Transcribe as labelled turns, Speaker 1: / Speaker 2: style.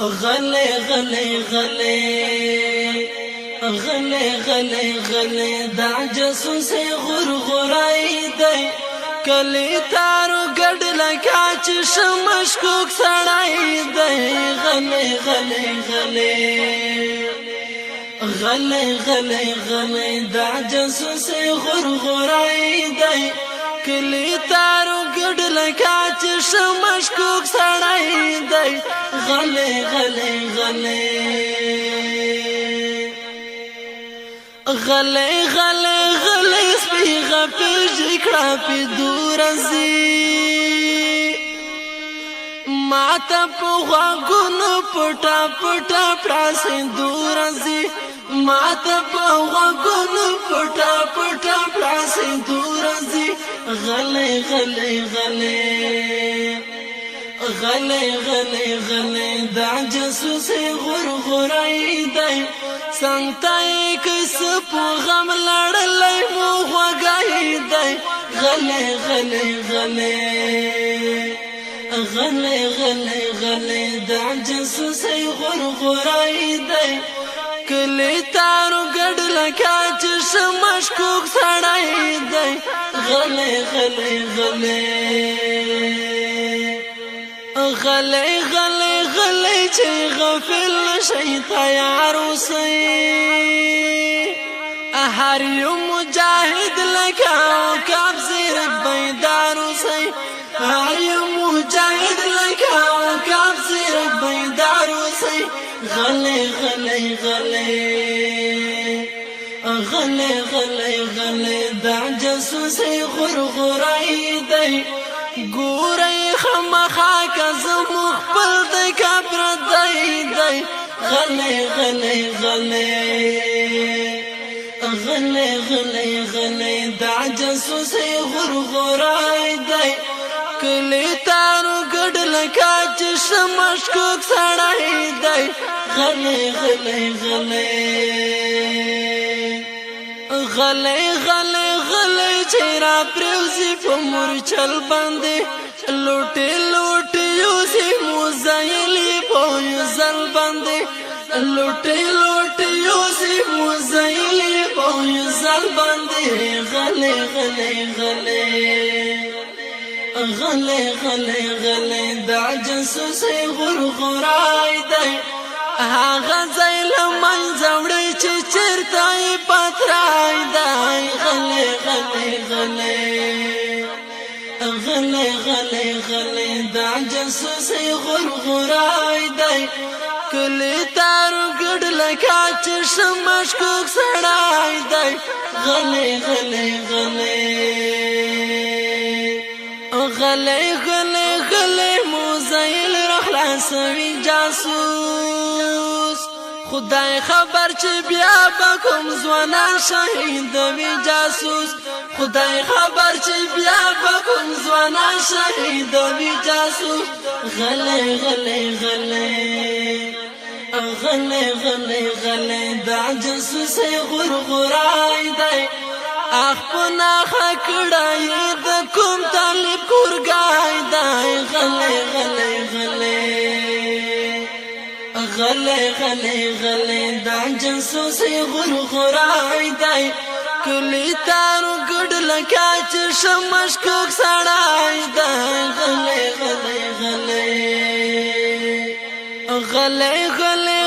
Speaker 1: غلے غلے غلے غلے غلے غلے دا جاسوس غرغرائی دی کلی تارو گډ لکا چې شمشکوک سړای دی غلے غلے غلے غلے غلے غلے دا جاسوس غرغرائی دی کلی تارو گډ لکا چې شمشکوک سړای دی غلے غلے غلے غلے غلے غلے سپی غپی جکڑا پی دور ازی ماتا پوغا گنو پٹا پٹا پراسی دور ازی ماتا پوغا گنو پٹا پٹا پراسی دور ازی غلے غلے غلے غلے غلے غلے دا جاسوس غرغرائی دی سنگتائی کس پو غم لڑلائی مو غوگائی دی غلے غلے غلے غلے غلے غلے دا جاسوس غرغرائی دی کلی تارو گډ لکا چې شمشکوک سړای دی غلے غلے غلے غلے غلے غلے چې غفل شي تیار اوسئ هر یو مجاهد لکه عقاب زیر بیدار اوسئ هر یو مجاهد لکه عقاب زیر بیدار اوسئ غلے غلے غلے غلے غلے غلے دا جاسوس غرغرائی دی ګورئ خامخا که زموږ خپل دی که پردی دی غلے غلے غلے غلے غلے غلے دا جاسوس غرغرائی دی کلی تارو گډ لکا چې شمشکوک سړی دی غلے غلے غلے غلے غلے غلے چې را پریوزي په مورچل باندې لوټې لوټې یوسي موزایلې په یو ځل باندې لوټې لوټې یوسي موزایلې په یو ځل باندې غلے غلے غلے غلے غلے غلے دا جاسوس غرغرائی دی هغه ځای له منځه وړی چې چېرته یې پترای دی غلے غلے غلے غلے غلے غلے دا جاسوس غرغرائی دی کلی تارو گډ لکا چې شمشکوک سړای دی غلے غلے غلے غلے غلے غلے موزایل راخلاصوي جاسوس خدای خبر چې بیا به کوم ځوانان شهیدوي جاسوس خدای خبر چې بیا به کوم ځوانان شهیدوي جاسوس غلے غلے غلے غلے غلے غلے دا جاسوس غرغرائی دی اخپنا خکڑائی دا کوم طالب کورگائی دی غلے غلے غلے غلے غلے غلے دا جاسوس غرغرائی دی کلی تارو گډ لکا چې شمشکوک سړای دی غلے غلے غلے غلے غلے